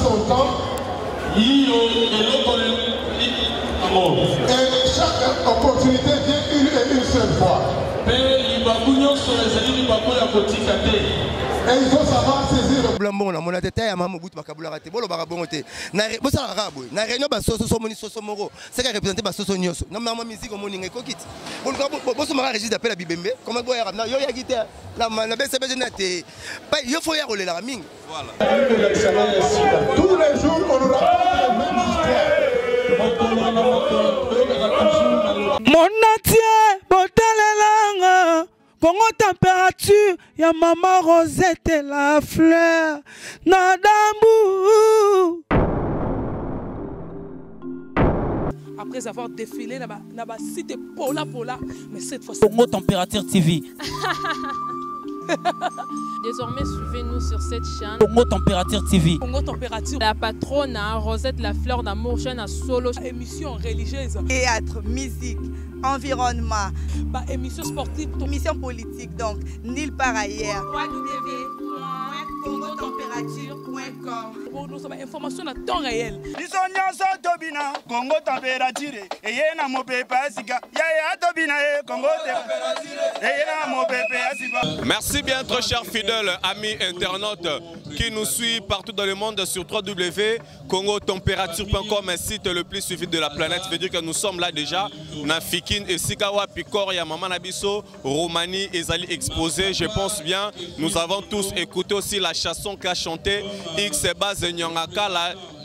son temps. Et chaque opportunité vient une et une seule fois. Et il faut savoir saisir le blambon na mona tete ya mamu butu makabula rate bolo barabongo te na bosa rabo na réunion ba soso so moni soso moro c'est ka représenter ba soso nyoso na mama musique moni ngai kokit boso mara régis d'appel à bibembe comment go ya na yo ya guitare la na BCB na te pa yo faut ya rolela mingi voilà tous les jours on nous raconte les mêmes histoires. Mon entier botalelanga Congo température, ya maman Rosette et la fleur, Nadambu. Après avoir défilé, na cité Pola, mais cette fois Congo Température TV. Désormais, suivez-nous sur cette chaîne. Congo Température TV. Congo Température. La patronne, Rosette la fleur d'amour, chaîne à solo. Émission religieuse. Théâtre, musique, environnement. Bah, émission sportive. Émission politique, donc, nulle part ailleurs. www.congotempérature.com. Pour nous avoir information à temps réel. Congo Température. Et yena mo pepa sika. Ya tobina Congo Température. Merci bien très chers fidèles amis internautes qui nous suivent partout dans le monde sur www.congotempérature.com, un site le plus suivi de la planète. Ça veut dire que nous sommes là déjà. Nafikin et Sikawa Pikor ya Maman Nabiso, Romani et Zali exposé. Je pense bien. Nous avons tous écouté aussi la chanson qu'a chanté X Baz Nyangaka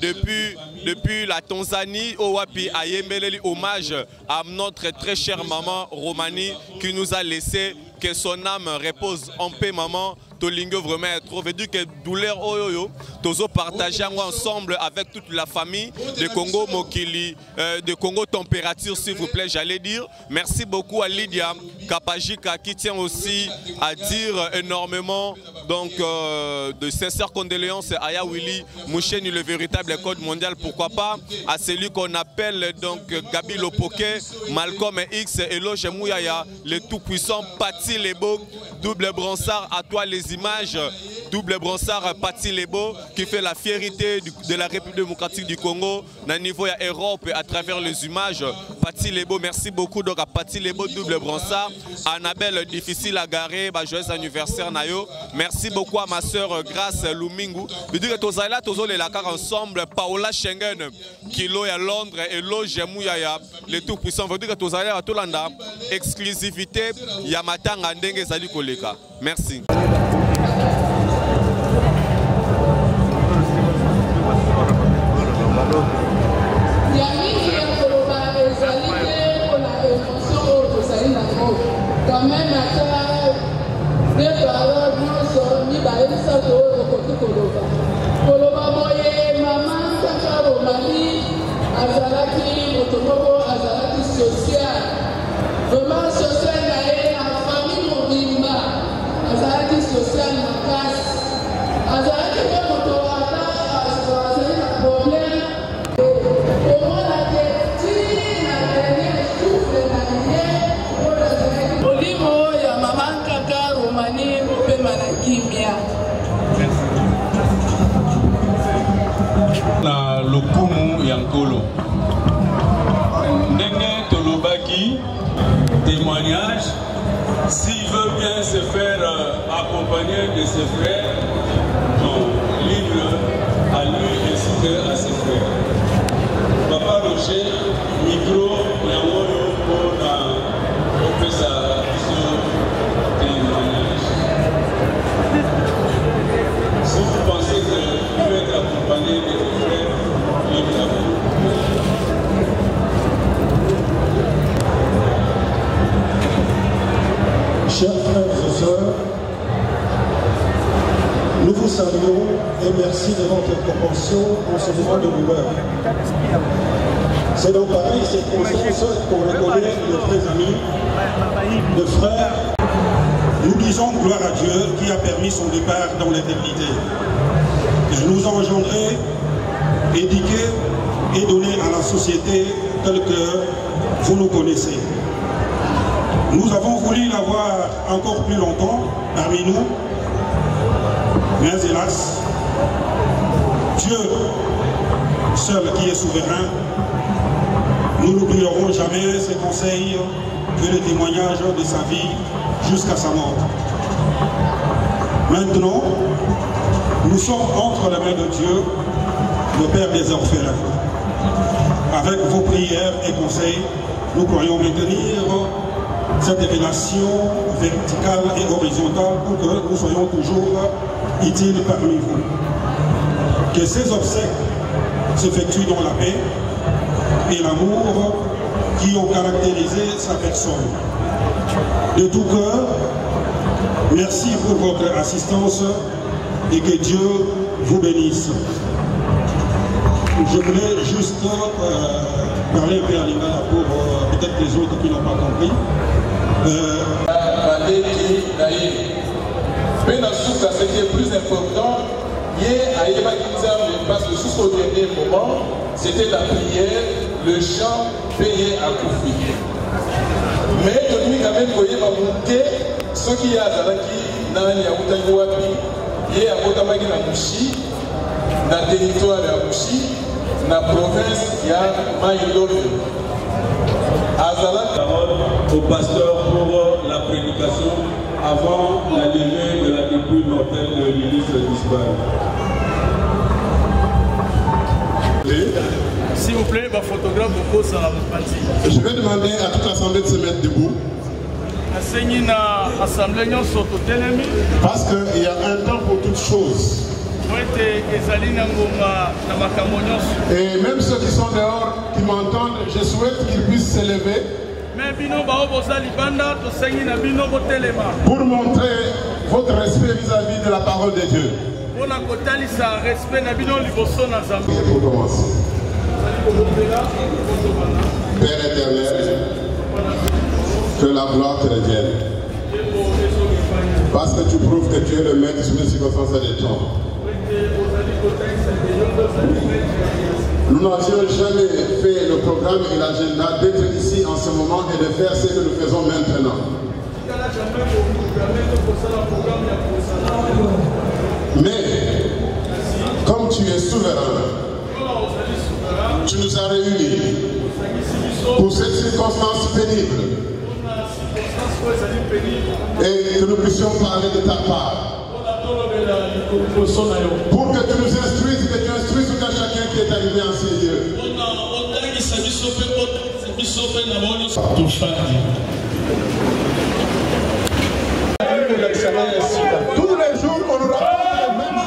depuis la Tanzanie. Owapi Ayembeleli, hommage à notre très chère maman Romani qui nous a laissé. Que son âme repose en paix, maman. Tolingo vraiment trop. Veut dire que douleur oyoyo. Tozo partager ensemble avec toute la famille de Congo Mokili, de Congo Température, s'il vous plaît, j'allais dire. Merci beaucoup à Lydia Kapajika qui tient aussi à dire énormément donc de sincères condoléances à Aya Willy Moucheni, le véritable code mondial. Pourquoi pas à celui qu'on appelle donc Gabi Lopoke, Malcolm X, Eloge Mouyaya, le tout-puissant Pati Lebo, double bransard, à toi les images, double bransard Pati Lebo qui fait la fierté de la République démocratique du Congo dans le niveau de l'Europe à travers les images. Pati Lebo, merci beaucoup donc à Pati Lebo, double bransard. Annabelle, difficile à garer, joyeux anniversaire Nayo. Merci beaucoup à ma soeur Grace Lumingu. Je dis que tous là, tous les lacars ensemble, Paola Schengen, qui est à Londres, et Loge Mouyaya, les tout puissants. Je dis que tous là, à Tolanda, exclusivité, Yamatanga Ndenge Zali Koleka. Merci. Quand même, des paroles, nous sommes mis par une sorte de côté Koloba. Koloba Boye, maman, Saka Romani, Azalaki, Motomobo, Azalaki social. Vraiment social, la famille Mobimba, Azalaki social, ma casse. Azalaki, Motomobo, c'est un problème. Comment la tête, la dernière souffle, la lumière. Olimo ya maman Kaka Romani Mope Manakimia. Na lokumu yankolo. Ndenge Tolobaki, témoignage, s'il veut bien se faire accompagner de ses frères, non, libre à lui ainsi que à ses frères. Papa Roger, micro, Yamoyo, pour sa témoignage. Si vous pensez que vous pouvez être accompagné de vos frères, libre à vous. Chers frères et sœurs, nous vous saluons et merci de votre compréhension en ce moment de douleur. C'est dans pareille circonstance qu'on reconnaît de vrais amis, de frères. Nous disons gloire à Dieu qui a permis son départ dans l'éternité. Je nous ai engendrés, éduqués et donnés à la société telle que vous nous connaissez. Nous avons voulu l'avoir encore plus longtemps parmi nous, mais hélas, Dieu seul qui est souverain, nous n'oublierons jamais ses conseils et les témoignages de sa vie jusqu'à sa mort. Maintenant, nous sommes entre les mains de Dieu, le Père des orphelins. Avec vos prières et conseils, nous pourrions maintenir cette relation verticale et horizontale pour que nous soyons toujours utiles parmi vous. Que ces obsèques s'effectuent dans la paix et l'amour qui ont caractérisé sa personne. De tout cœur, merci pour votre assistance et que Dieu vous bénisse. Je voulais juste parler un peu à Lingala pour peut-être les autres qui n'ont pas compris. Ce qui est plus important, parce que jusqu'au dernier moment, c'était la prière, le chant payé à Koufi. Mais il y a quand même ceux qui ont il y a Botamaki na Mouchi, dans le territoire de Mouchi, dans la province, il y a Maïlove. Au pasteur pour la prédication avant la levée de la dépouille mortelle de ministre disparu. S'il vous plaît, ma photographe vous pose à la partie. Je vais demander à toute l'Assemblée de se mettre debout. Parce qu'il y a un temps pour toutes choses. Et même ceux qui sont dehors, qui m'entendent, je souhaite qu'ils puissent s'élever pour montrer votre respect vis-à-vis de la parole de Dieu. Pour commencer. Père éternel, que la gloire te revienne. Parce que tu prouves que tu es le maître sur les circonstances et les temps. Nous n'avions jamais fait le programme et l'agenda d'être ici en ce moment et de faire ce que nous faisons maintenant. Mais, comme tu es souverain, tu nous as réunis pour cette circonstance pénible et que nous puissions parler de ta part. Pour que tu nous instruises, que tu instruises tout un chacun qui est arrivé en ces lieux. Tous les jours, on nous raconte les mêmes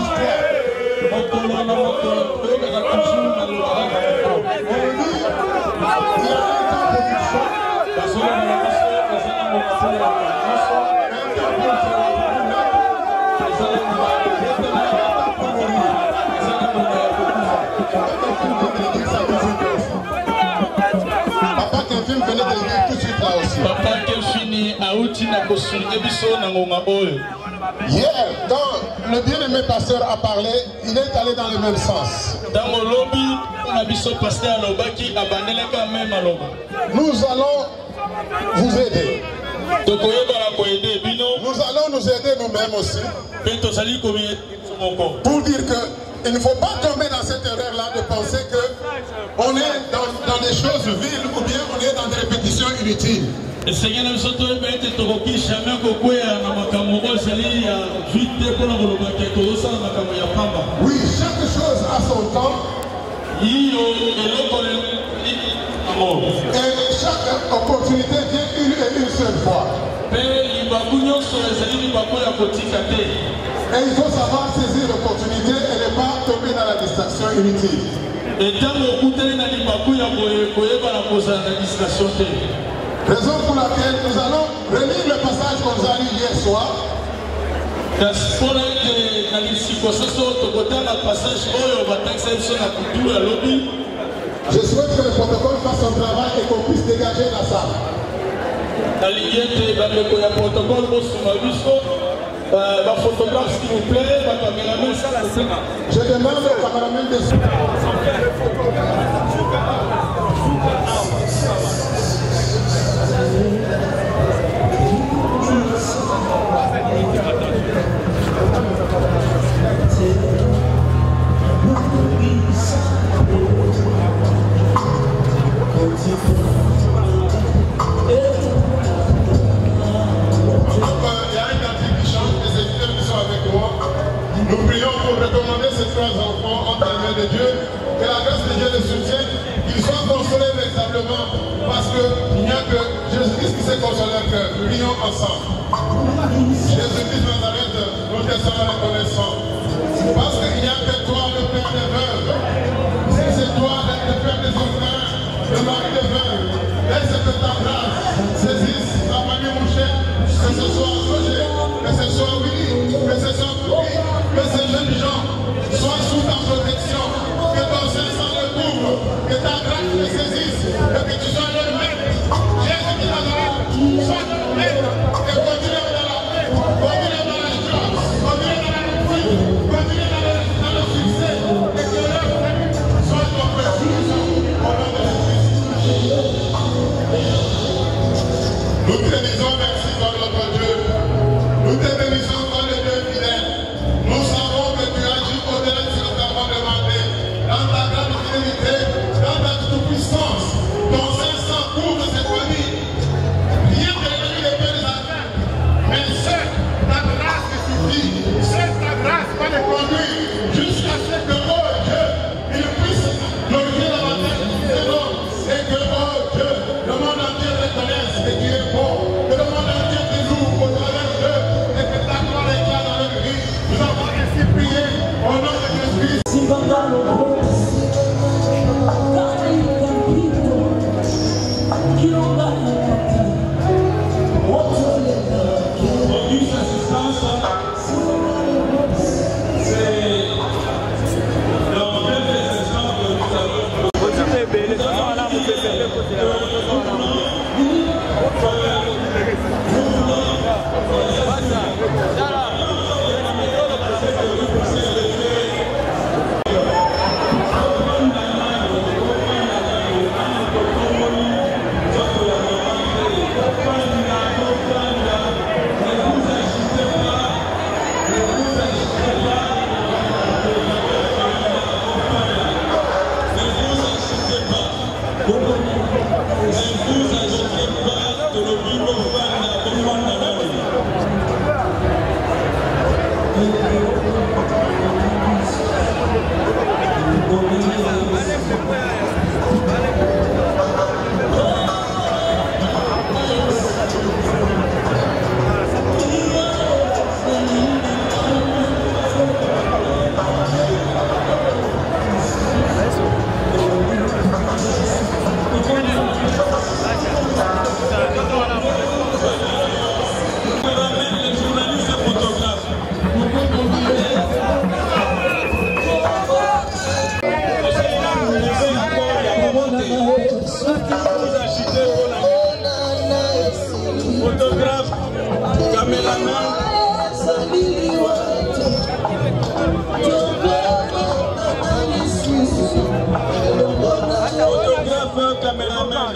Papa Kevin venait de le dire tout de suite là aussi. Papa Kevin a outi na kosulike biso na ngonga oyo. Hier, quand le bien-aimé pasteur a parlé, il est allé dans le même sens. Nous allons vous aider. Nous allons nous aider nous-mêmes aussi. Pour dire qu'il ne faut pas tomber dans cette erreur-là de penser qu'on est dans des choses viles ou bien on est dans des répétitions inutiles. Oui, chaque chose a son temps. Et chaque opportunité vient une et une seule fois. Et il faut savoir saisir l'opportunité et ne pas tomber dans la distraction inutile. Raison pour laquelle nous allons relire le passage qu'on nous a lu hier soir. Je souhaite que le protocole fasse son travail et qu'on puisse dégager la salle. Photographe s'il vous plaît, je demande au cameraman de avons entre les mains de Dieu. Que la grâce de Dieu les soutienne, qu'ils soient consolés véritablement, parce qu'il n'y a que Jésus-Christ qui sait consoler leur cœur. Nous prions ensemble. Jésus-Christ Nazareth, nous te sommes reconnaissants. Parce qu'il n'y a que toi, le Père des veuves. C'est toi, le Père des orphelins, le mari des veuves. Laisse que ta grâce saisisse la famille Mouchette, que ce soit Roger, que ce soit Willy, que ce soit Pouki, que ces jeunes gens soient sous ta protection, que ton Saint-Sang le couvre, que ta grâce les saisisse, et que tu sois leur maître. Jésus qui Nazareth, sois leur maître, et continue dans la paix, continue dans la joie, continue dans la réussite, continue dans le succès, et que leur famille soit ton Père. Au nom de Jésus. Nous te disons merci pour notre Dieu. Nous te bénissons pour le Dieu fidèle. Nous savons que tu agis au-delà de ce que nous avons demandé. Dans ta grande fidélité, dans ta toute-puissance, ton Saint-Sang couvre cette famille. Rien que l'ennemi ne peut les atteindre. Mais seule ta grâce suffit. Seule ta grâce va les conduire jusqu'à ce que, oh Dieu, ils puissent glorifier davantage tes noms. Et que, oh Dieu, le monde entier reconnaisse que tu es bon. Que le monde entier te loue au travers d'eux. Et que ta gloire éclate dans leur vie. Nous avons ainsi prié au nom de Jésus-Christ. Auguste assistance, c'est dans quelques instants que nous allons. Photographe, caméraman, photographe, caméraman.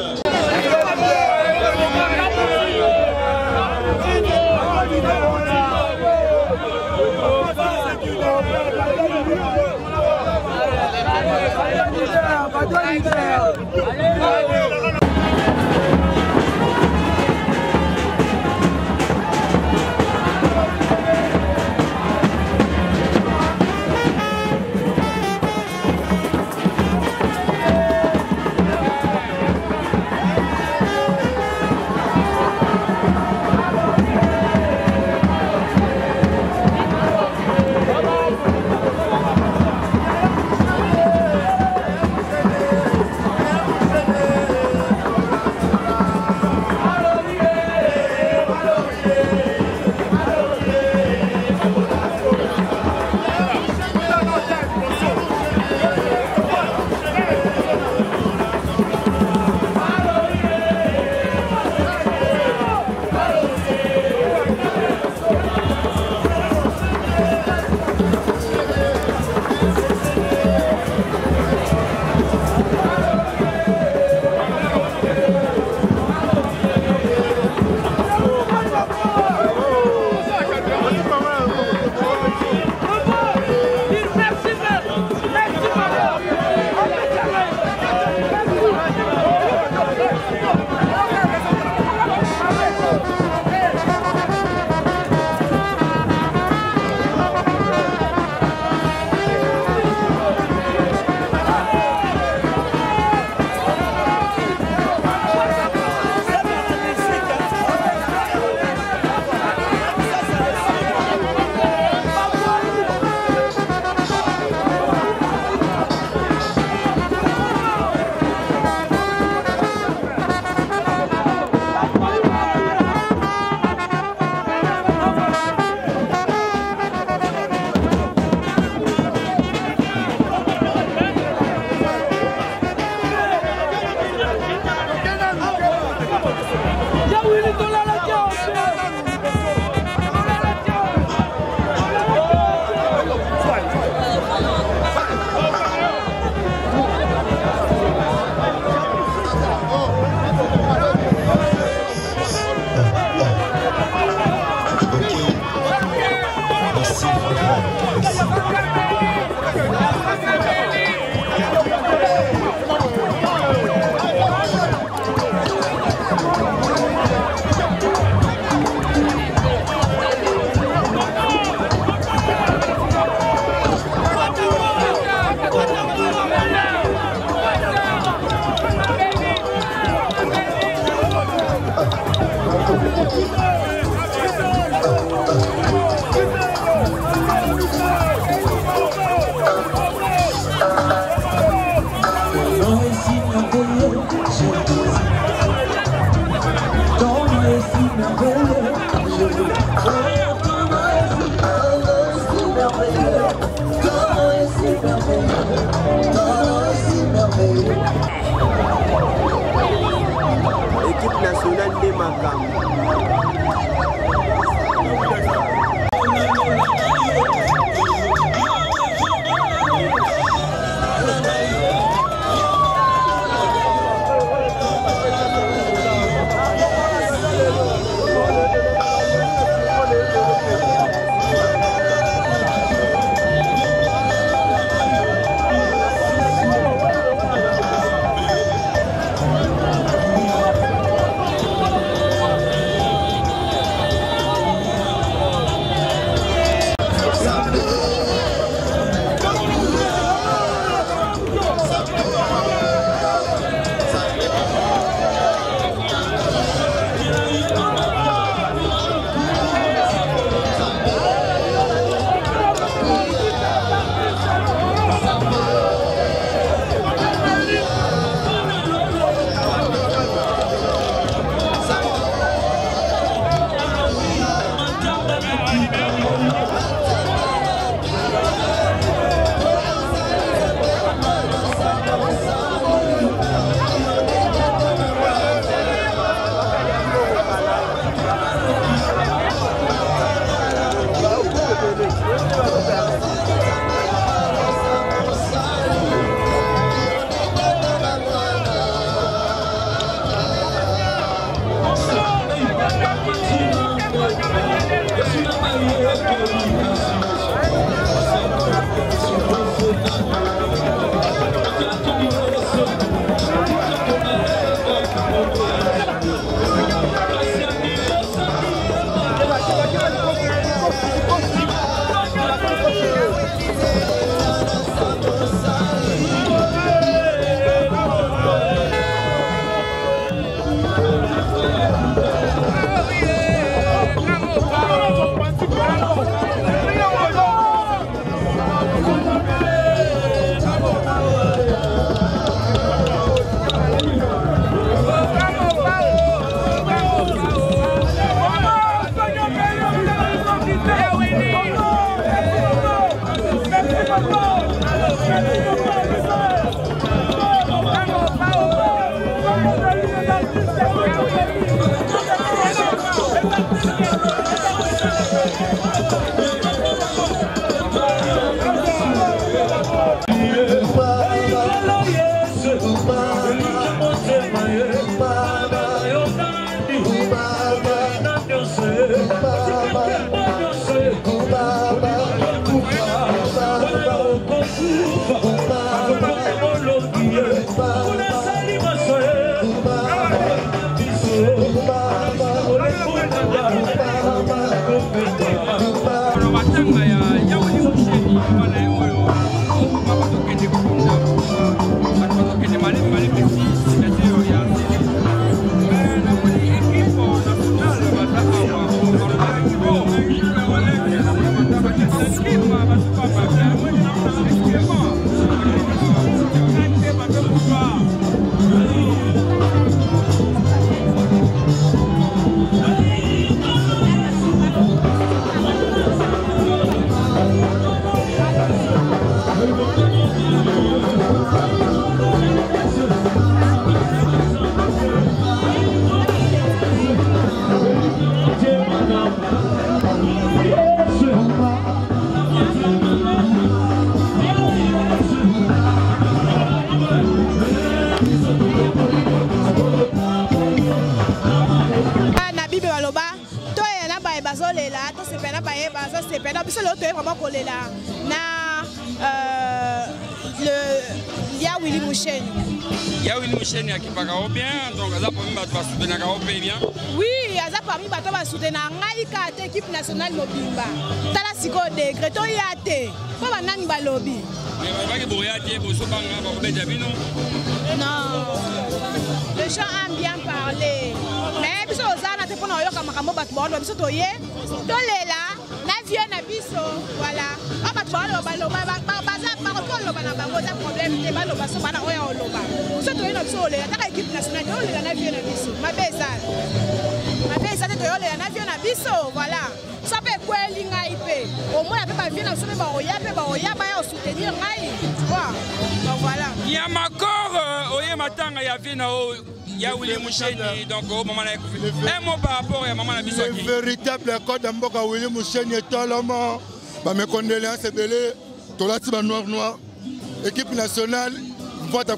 Équipe nationale des Macam. Oui, aza parmi bato ba soutenir ngai ka te équipe nationale mobimba. Tala siko degré to yate. Po banani ba lobby. Mais ba ke boyate bo so banga ba beja bino. Non. Les gens aiment bien parler. Mais biso ozana te pona yoka makambo bato ba biso to ye. To lela na vieux na biso. Voilà. Ba bato ba loba baza ba ko loba na bango za problème te ba loba so bana oya loba. So to ye no so lela ta équipe nationale to lela na vieux na biso. Ma bezala. Avec ça, tu as un avion à biso, voilà. Ça peut quoi l'ingaipe. Au moins, il peut venir sur le baroya, soutenir Ngai. Donc voilà. Il y a ma corps, oye matanga, il y a Vinao. Il y a Willy Moucheni, donc au moment là, un mot par rapport à maman la biso. Le véritable code d'Amboka Willy Moucheni est tellement. Mes condoléances, c'est belé. Tolati ba noir. Équipe nationale, vote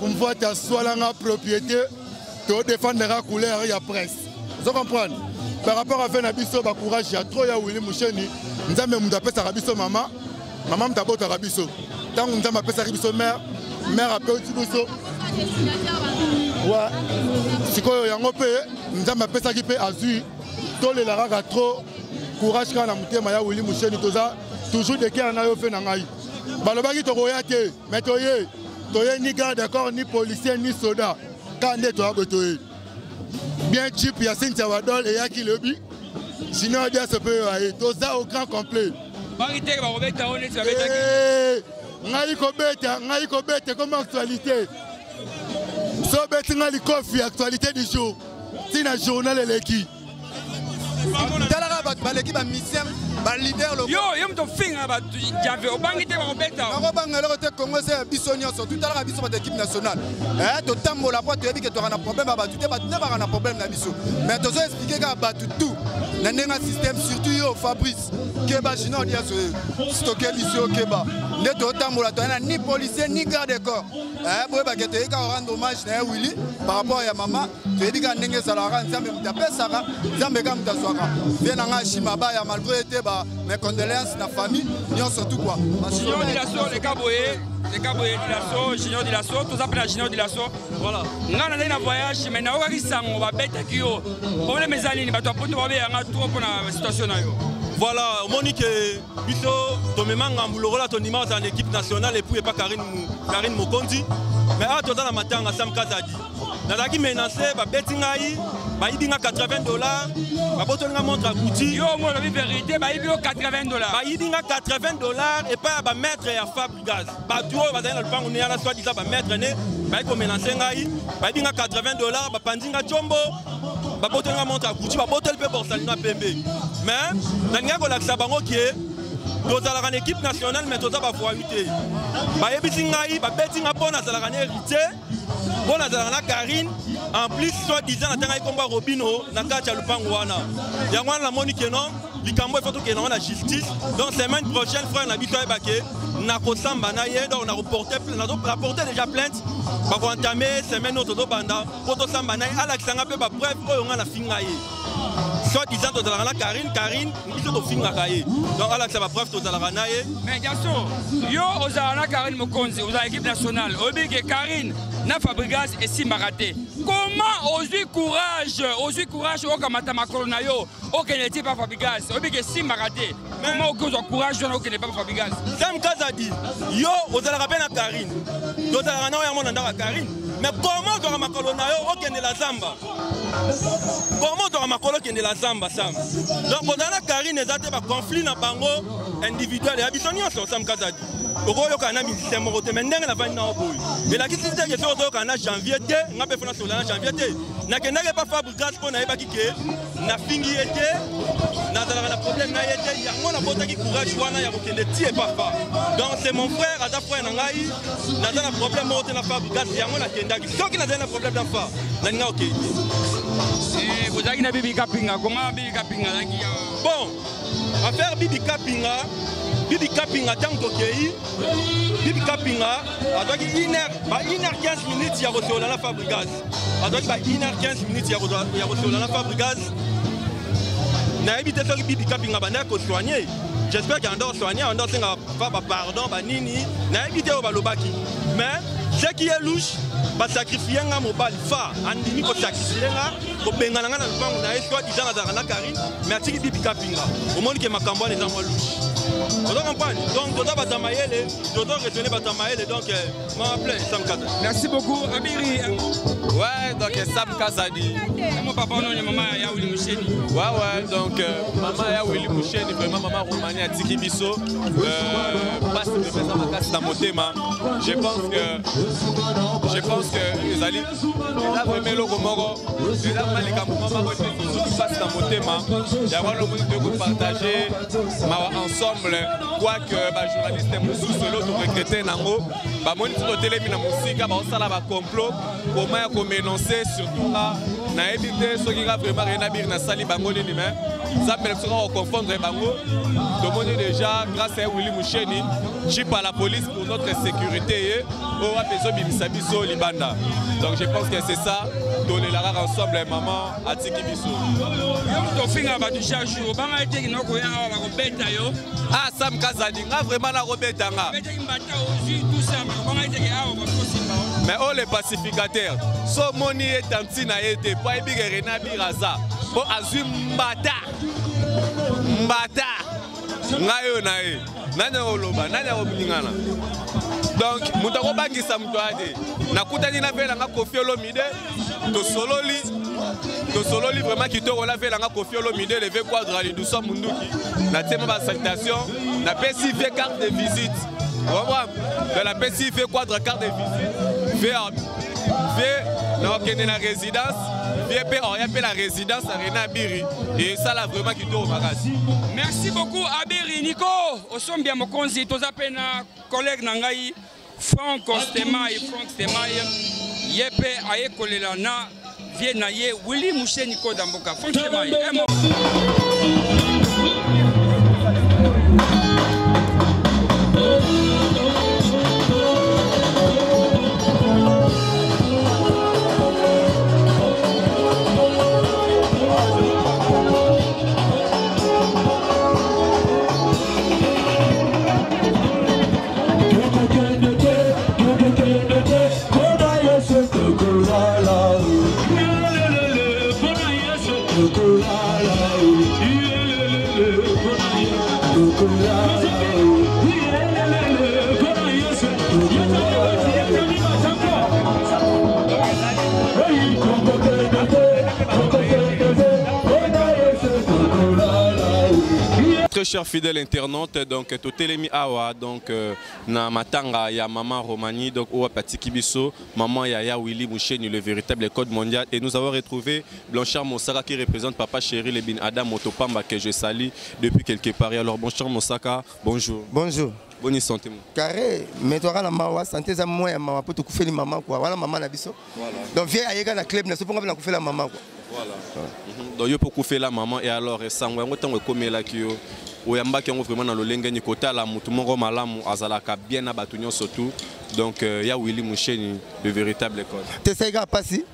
à soit la propriété, tu défendre la couleur et la presse. Vous comprenez? Par rapport à Fenabiso, bah courage, il y a trop ya Willy Moucheni. Nous avons mis à Rabiso maman, maman m'a tapé à Rabiso. Tant que nous avons appelé Rabiso mère a payé Tibuso. Ouais. Si quoi y a un peu, nous avons appelé ça qui paye Azui. Tous les laraga trop courage quand on a monté Maya Willy Moucheni toza toujours des cas en a fait nangai. Balobaki to royate, mais toye ni garde corps ni policier ni soldat. Quand on est toi botoye. Bien cheap, il y a Cynthia Wadol et Yaki Lebi. Sinon, il y a ce peu toza au grand complet. Barité va remettre à honnête avec Ngai Kobete comme actualité. So bête ngali coffee actualité du jour. C'est un journal l'équipe. Talara baleki ba mission ba leader lo. Yo to finga ba jave obangite ba obeta. Ngo bangelo te Congo c'est bisonio so tout à biso ba équipe nationale. To tambola po to ebi ke to na problème ba tu te ba ne ba na problème na biso. Mais to so expliquer ka ba tout. Na nenga système surtout yo Fabrice Keba jino dia so stocker biso Keba. Ne to tambola to na ni policier ni garde corps. Boye ba ke to ka rendre hommage na Willy par rapport à maman. To ebi ka ndenge salara nzambe mutapesa nzambe ka mutaswaka. Bien en Chimaba ya malgré été mes condoléances na famille et surtout quoi. Junior de l'assaut, les Caboyés de l'assaut, Junior de l'assaut, tous appellent Junior de l'assaut. Voilà. On a un voyage, mais on va bête qui yo. Problème mes amis, bah toi pour toi bien, on a trop pour la situation là yo. Voilà, Monique Biso, Tomemanga Moulola, ton image en équipe nationale et puis pas Karine Mokondi. Mais à toi dans la matin, à Sam Kazadi. Nadaki menacé, bah bettingaï, bah il dit $80, bah botonga montre à Gouti. Yo, moi la vérité, bah il dit $80. Bah il dit $80 et pas bah mettre à Fabrigas. Bah tu vois, bah dans le pan on est à la soit dit ça bah mettre né, bah il comme menacé ngaï, bah il dit $80, bah pandinga Jombo, bah botonga montre à Gouti, bah botel pe borsalina pembe. Mais nanga ko laksa bango qui est dans la équipe nationale mais tout ça va voir lutter. Bah ebisingaï, bah bettinga pona za la hérité. Bon, la Karine, en plus, soi-disant, on a un combat Robino, on a un lupango. Il y a un Monique non, il y a un la justice. Donc, la semaine prochaine, frère, on a habitué à Baké, on a rapporté déjà plainte. On a entamé la semaine autre banda, pour tout ça, on a l'accent un peu, bref, on a la fingaye. Soit-disant, on a la Karine, on a la fingaye. Donc, Alex, ça va preuve, on a la ranaye. Mais bien sûr, yo, on a la Karine Mokonzi, on a l'équipe nationale, on a Karine. Na Fabrigas et si maraté. Comment oser courage au Kamata Macronayo, au Kennedy pas Fabrigas, au Big si maraté. Comment on courage au Kennedy pas Fabrigas. Sam Kazadi, yo, vous allez rappeler à Karine. Vous allez rappeler à Karine. Mais comment on va Macronayo au Kennedy la Zamba? Comment on va Macronayo la Zamba, Sam? Donc, on a la Karine, et ça, c'est un conflit dans le bango individuel. Et habituellement, sur Sam Kazadi. Okoyo kana ministère moko te mendenge na vani na oboy. Et la question c'est que so to kana janvier te, nga pe fona sola janvier te. Na kenda ke pa Fabrigas ko na ebaki ke na fingi ete. Na zala na problème na ete, yango na bota ki courage wana ya kokende ti e papa. Donc c'est mon frère, ata frère na ngai. Na zala problème mo te na Fabrigas yango na kenda ki. Soki na zala problème d'enfant. Na nga OK. Et vous avez na bibi kapinga, comment bibi kapinga la ki? Bon, affaire bibi kapinga. Bibi Kapinga tant que Bibi Kapinga a donc 1h15 minutes ya retourner la Fabrigas. A donc 1h15 minutes ya retourner la Fabrigas. Na évité que Bibi Kapinga bana ko soigner. J'espère qu'il doit soigner, on doit faire pardon banini. Na évité au balobaki. Mais ce qui est louche, ba sacrifier nga mobile fa andimi ko sacrifier nga ko bengana nga na lupango na eswa disana za na Karine. Merci Bibi Kapinga. Au monde que makambo les gens louche. On doit comprendre. Donc, on doit batamailler, on doit retenir batamailler. Donc, m'a appelé Sam Kazadi. Merci beaucoup, Abiri. Ouais, donc Sam Kazadi. Mon papa, non, maman, ya Willy Moucheni. Ouais, donc maman, ya Willy Moucheni, vraiment, maman Romani a Tiki Bisso. Passe de faire ça dans mon thème. Je je pense que les alliés, là vraiment le Romoro, les alliés les campements pas qui passe dans mon thème. Il y a vraiment le monde de partager ensemble quoi que les journalistes sous l'autre regretté nango, bah moi sur le télé mina musique, bah on ça là va complot, comment qu'on énoncer surtout là, na éviter ceux qui gravent vraiment rien à dire na sali bango ni mais ça peut se confondre bango. Demandez déjà grâce à Willy Moucheni, chip à la police pour notre sécurité au Wapezo Bimisabiso Libanda. Donc je pense que c'est ça, donner la rare ensemble maman à Tiki Biso. Ah Sam Kazadi, vraiment la robeta. Mais oh les pacificateurs, so moni et tantina été, pas ébigé Renabiraza, pour Azum Mbata. Mbata. Ngayo nae nanya oloba nanya obingana donc mutako bangisa mutwade nakutani na vela nga Koffi Olomide to sololi vraiment kitoko la vela nga Koffi Olomide levé quadre ali doucement munduki na tema ba salutation na pesi fait carte de visite de la pesi fait quadre carte de visite fait na la résidence fait la résidence à Rena Biri et ça là vraiment qui tourne magasi. Merci beaucoup Abiri Nico Osombia Mokonzi tozapena collègue nangai Franck Stemaï yepe aye kolela na vie na ye Willy Moucheni Nico Damboka Franck Stemaï Très chers fidèles internautes, donc tout télémi awa donc na matanga ya maman Romani donc oua Patiki Biso, maman Yaya Willy Moucheni le véritable code mondial et nous avons retrouvé Blanchard Moussaka qui représente Papa Chéri le bin Adam Motopamba que je salue depuis quelque part. Alors Blanchard Moussaka, bonjour. Bonjour. Bonne santé. Carré, mais toi la maman santé ça moi maman pour te couper les mamans quoi. Voilà maman na biso. Donc viens ayega na club na so pour la couper la maman quoi. Voilà. Donc yo pour couper la maman et alors sangwa ngotango komela kiyo oyamba ki vraiment na lolenge ni kota la mutu moko malamu azalaka bien na batunyo surtout donc ya Willy Moucheni le véritable code. Tu sais gars passi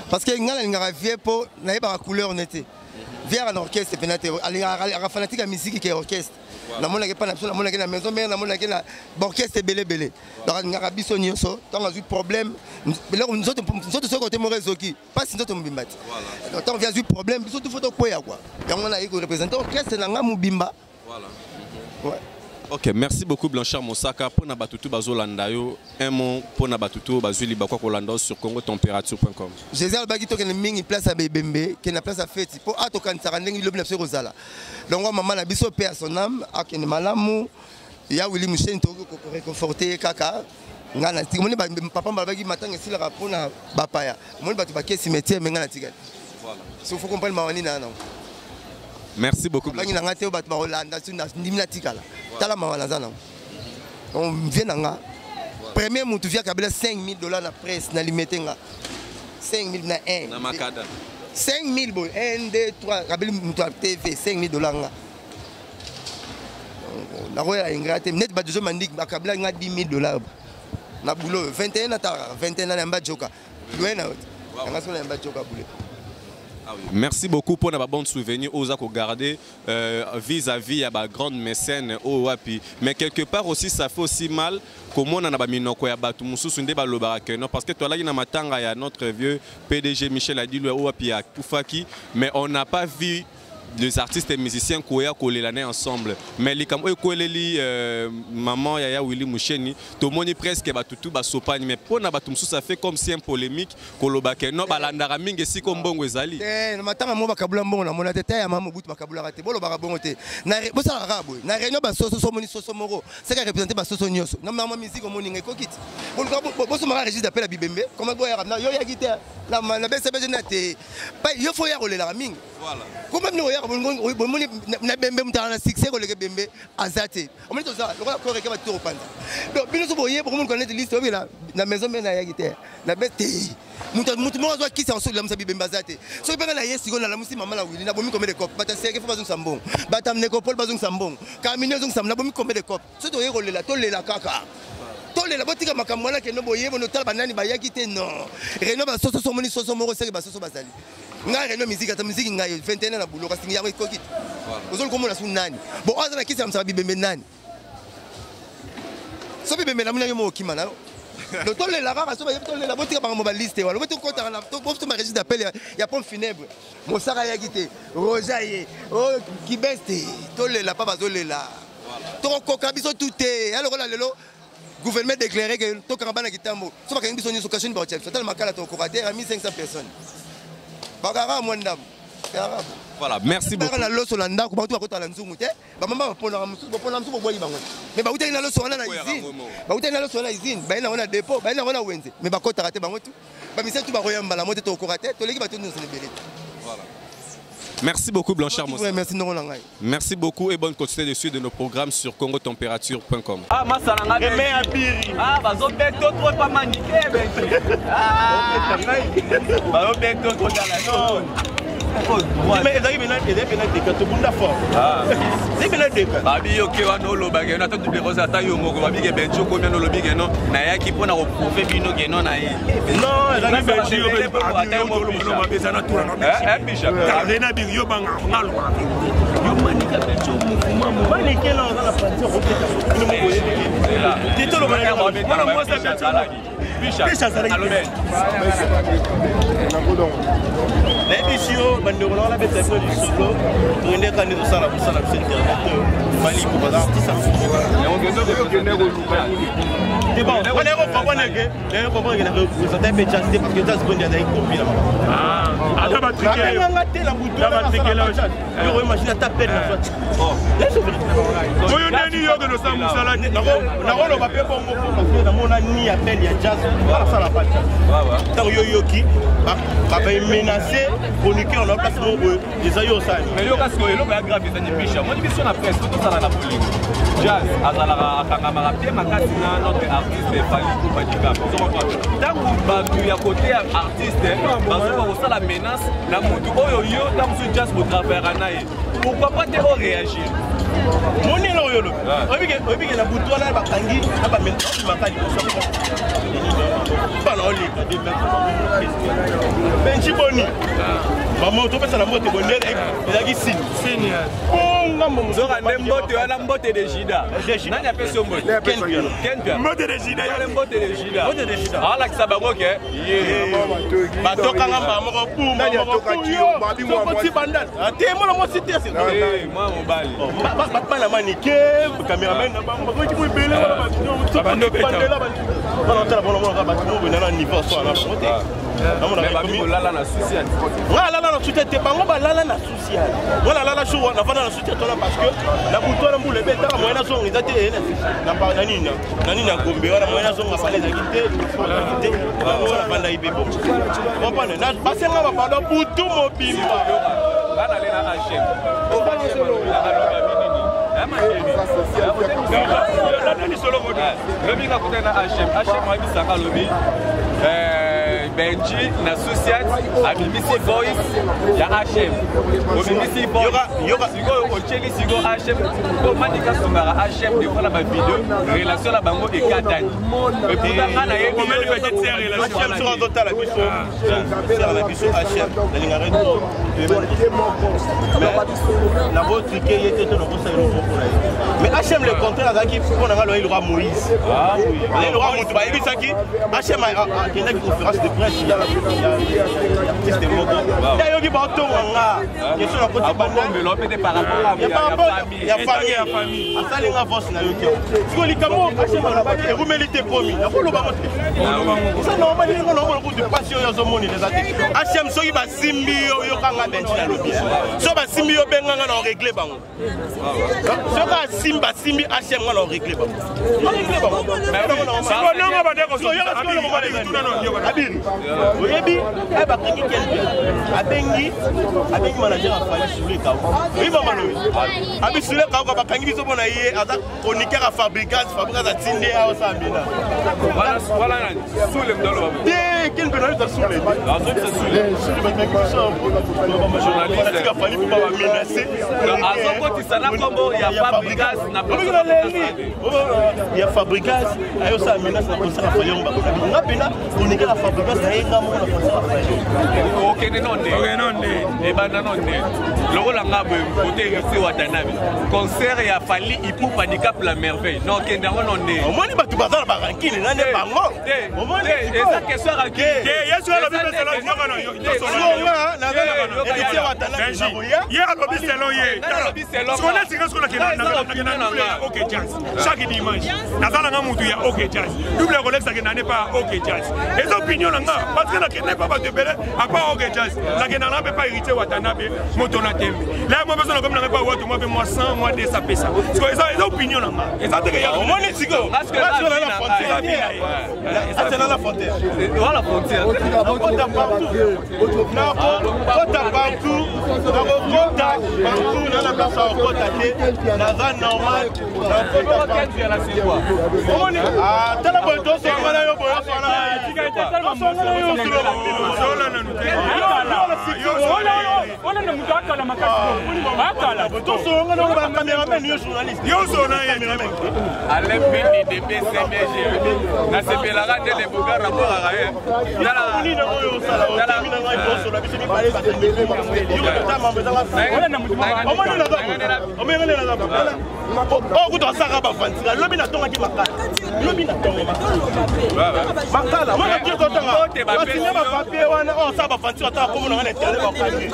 parce que ngala ngara vie pour na yeba couleur nete. Viens en orchestre penate ali fanatique à musique qui est orchestre. Na mona ke pas na mona ke na maison mais na mona ke na orchestre belé. Donc ngara biso nyonso tant a eu problème là nous autres ce côté morezoki pas si nous autres mbimbati. Voilà. Donc on vient eu problème biso tout photo quoi quoi. Donc on a eu représenter orchestre na nga mubimba. Voilà. Ouais. Ok, merci beaucoup Blanchard Moussaka pour Nabatutu Bazolandayo. Un mot pour Nabatutu Bazuli Bakwa Kolanda sur congotemperature.com. Jésus Albagito qui est mis place à Bébembe, qui est en place à Feti. Pour Atokan Sarandeng, il est Rosala. Donc, maman a biso père son âme, à Ken Malamu, il y a Willy Moucheni Togo pour réconforter Kaka. Papa Mbabagi matin et si le rapport na Bapaya. Moi, je vais cimetière, mais il faut comprendre ma manine. Merci beaucoup. On vient là. Premier mot, tu viens à $5 000 la presse, na limité. 5 000 na 1. 5 000, 1, 2, 3, TV, 5 000 $. La roya ingrate, net ba déjà mandik, bakabla nga $10 000. Na boulot, 21 ans na mbajoka. Loena. Nga sona mbajoka boulot. Merci beaucoup pour nos bons souvenirs aux accords gardés vis-à-vis à la grande mécène au Wapi. Mais quelque part aussi ça fait aussi mal comme on a pas mis nos quoi battu mususu ndeba lobarake non parce que toi là il y a matanga il y a notre vieux PDG Michel a dit le Wapi à Koufaki mais on n'a pas vu les artistes et musiciens qui ont l'année ensemble. Mais les comme maman Yaya Willy Moucheni, tout le monde presque tout sopagne. Mais pour nous ça fait comme si un polémique kolobake no balandara mingi si comme bongo ezali. Matanga mo bakabula mbongo na mona tete ya mamu butu bakabula rate. Bolo bakabongo te. Na bosala rabo. Na réunion ba soso moni soso moro. C'est qui représenter ba soso nyoso. Na maman musique moni ngai kokit. Boso mara registre d'appel à Bibembe. Comment boya ramna yo ya guitare. La BCB jenate. Pas yo faut ya rolela mingi. Voilà. Comment nous ya moni na bembe mutana succès ko leke bembe azate. On met tout ça. Le ko reke ba tour panda. Donc bino so boye pour mon connaître liste là na maison mais na ya guitare. Na bete. Mutu mo zo kisa en so la musabi bembe azate. So pe na yesi ko na la musi mama la wili na bomi combien de cop. Bata seke faut bazung sambon. Bata mnekopol bazung sambon. Kamine zung sam na bomi combien de cop. So to ye rolela to lela kaka. Tole la botika makamwana ke no boye bono tala banani ba yakite non. Reno ba soso so moni soso moro seke ba soso bazali. Nga reno musique ata musique nga 21 na bulo kasi ngiya ko kit. Ozol ko mona su nani. Bo azana kisa msabi bembe nani. So bembe na muna yo mo kimana. Le tole la rara so ba tole la botika ba mo ba liste wala botika ko tara na to bof to ma registre d'appel ya pompe funèbre. Mo sara yakite. Rojaye. Oh kibeste. Tole la pa bazolela. To ko kabiso touté. Alors là lelo gouvernement déclaré que tout Karabana Kitambo, ce qui est besoin de solution pour chef, c'est tellement calme ton corateur à 1500 personnes. Bagara mwandam. Voilà, merci beaucoup. Na loso landa ko batu akota la nzungu te. Ba mama pona musu boyi bango. Mais ba utali na loso wana na izine. Ba utali na loso na izine, ba ina wana dépôt, ba ina wana wenze. Mais ba kota raté bango tout. Ba mise tout ba royamba la moto to corateur, to leki ba tout nous célébrer. Voilà. Merci beaucoup Blanchard Moussa. Merci Merci beaucoup et bonne continuité de nos programmes sur congotempérature.com. Ah, Masalanga, ah, bazo bento trop pas maniqué, ah, bazo bento trop dans la zone. Mais ils arrivent maintenant, ils arrivent des cartes bunda fort. Ah, c'est bien des cartes. Babi ok wano lo bagay na tatu de rosa tayo moko babi ke benjo ko miano lo bige no na yaki pona ko prouver bino ke no na yi. Non, ils arrivent benjo yo be ko atayo mo lo ba bezana tour no. Bisha. Karena bi yo banga ngalo. Yo manika benjo mo mo. Manike la na partie ko ke. Ni mo boye. Tito lo banga mo. Mo sa benjo. Bisha salomé. L'émission, on a fait solo, on est quand nous sommes sur Mali pour les artistes. C'est bon, on est reprendre que parce que ça se connaît avec copie là. Ah, la boutique là. Je imagine taper la sortie. Oh. Yo nani yo que nous sommes musala. Na on va pas bon parce que dans mon ani appel il y a jazz. Ça la pas jazz. Tant yo qui va menacer chroniqueur on place mon les ayo ça. Mais yo parce que yo ba grave ça ni picha. Moi division la presse tout ça la police. Jazz azala akangama pie makati na notre artiste Fali Kubadika. Tant que ya côté artiste bazo la menace na mutu oyo yo tam su jazz mo travailler nae. Pourquoi pas te réagir? Moni lo yo lo. Obi ke na butu la ba kangi ba menace makali ko so. Pas non li. Benji boni. Maman to pesa la moto bonere ezaki signe. Bonga mo zora nembote wana mbote de Jida. Nani apesi yo mbote? Ken mbote de Jida. Mbote de Jida. Mbote de Jida. Ala kisabango ke. Batoka ngamba moko puma. Nani atoka kiyo babi mo mo. Ko bandal. Ate mo mo cité c'est. Moi mo bali. Batman la manike, cameraman na bango ko ki mo bele wala ba. To bandela ba. Bana tala bono mo ka ba mo na niveau so na mote. Mais babi lala na social. Lala na social te bango ba lala na social. Wala lala show na fana na social tola parce que la buto na mbule beta la moyena so ngizate na pa nani na gombe wala moyena so ngapale za kite. Wala banda ibebo. Kompane na basenga ba pardon buto mobimba. Bana lena HM. O ba solo Benji na Sociat a BBC Voice ya HM. Au BBC Voice yoga sigo ocheli sigo HM ko manika sumara HM de fois la vidéo relation la bango et katani. Et pourtant na yebi comme petite série la HM sur total la biso. C'est la biso HM la ligne arrête. Mais la voix triquée était dans le conseil mais HM le contraire là qui on a le roi Moïse. Ah oui. Le roi Moïse ba ebisaki HM a une conférence de presse image ya artiste moko ya yoki ba tonga yeso na koti banda mais peut par rapport à ya famille asalinga force na yoki siko likamo achema na ba erumelite promis na kolo ba mote ça normal ni ngolo ngolo de passion ya zomoni les atis achem soki ba simbi yo kanga benchi na lobi so ba simbi yo benga na régler bango so ka simba simbi achem na régler bango régler bango ça non ba deko so yo ka ko ba de tuna no yo abiri oyebi e ba kiki kelbi abengi manager afali sule ka oui mama no abi sule ka ko ba kangi biso bona ye aza chroniqueur à fabricage atinde a osambina voilà sule mdolo de quel benoni ta sule sule ba mec ça journaliste ka fali pour ba menacer azoko tisana kombo ya fabricage na ya fabricage ayo sa menace na concert afali nga pena chroniqueur à fabricage na yenga mo na concert afali ok non e banda non ne lokola ngabo côté ici Watanabe concert ya fali ipupa handicap la merveille non kende non ne omoni batu bazala ba rankine na ne bango omoni eza question rankine yesu ala bibe selo nyoka no yo songa na ici Watanabe ye alobi selo ye sona sika sona kena OK Jazz chaque dimanche nazala nga mutu ya OK Jazz double Rolex akena ne pas OK Jazz les opinions nga parce que na kena pas de belle à part OK Jazz la kena na pas hérité Watanabe moto na tembe là moi besoin comme na pas watu moi 100 moi 200 pesa parce que les opinions nga eza te ya omoni siko parce que la frontière c'est la frontière voilà frontière kota partout na la place au kota te na za normal ah tala bo to so ngala yo boyo so na ona na mutu akala makasi akala to so ngala ba cameraman yo journaliste yo so na ya alembini de BCMG na sepelaka de le buga rapport à rien tala ni na yo sala tala mina ngai boso la biso ni pale ba tende yo ta mambe za ona na mutu omengele na za oh kuto saka ba fantika lobi na tonga ki makala lobi na tonga makala wana ki to tonga ba sinya ba papier wana oh sa ba fantika ta ko mona na tele ba papier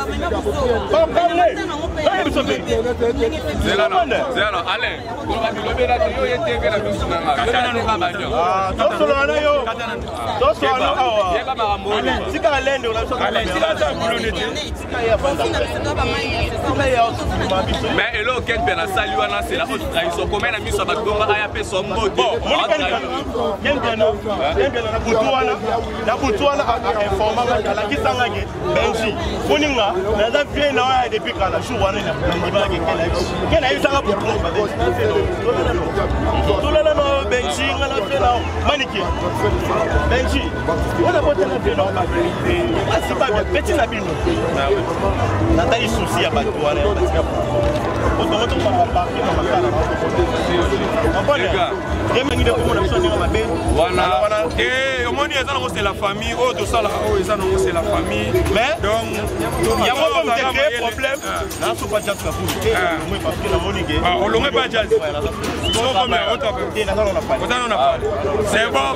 ba kale ba biso be zela ale ko ba lobi la yo yete na biso na nga no ka ba nyo to solo na yo to solo awa ye ba marambo sika lende la so ale sika ta bulone te sika ya fantika mais elo ken pena sali wana c'est la haute trahison comme na miso batonga aya pe so mbote na butuana informa la kisanga ke benji kuninga na za vie na wa depuis kala jour wana na ndibala ke kena yisanga butu tolala no benji ngala fela maniki benji ona botana fela ba asiba petit na bino na tali souci ya batu wana c'est la famille, c'est la famille. Mais donc il y a un problème. C'est bon.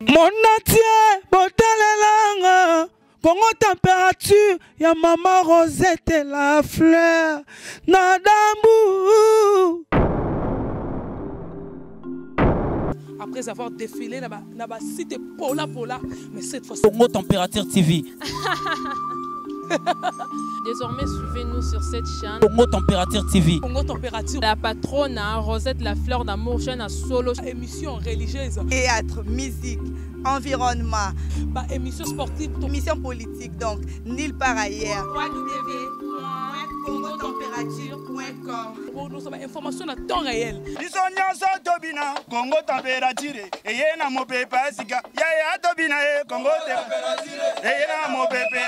Mon atier, botalelanga. Congo température, ya maman Rosette et la fleur, Nadambu. Après avoir défilé dans la cité Pola, mais cette fois Congo Température TV. Désormais, suivez-nous sur cette chaîne. Congo Température TV. Congo Température. La patronne, Rosette la fleur d'amour, chaîne à solo. Émission religieuse. Théâtre, musique, environnement. Émission sportive. Émission politique, donc nulle part ailleurs. www.congotempérature.com. Pour nous avons information à temps réel. Congo Température. Et y a mon pépé, Congo Température. Et y a mon pépé,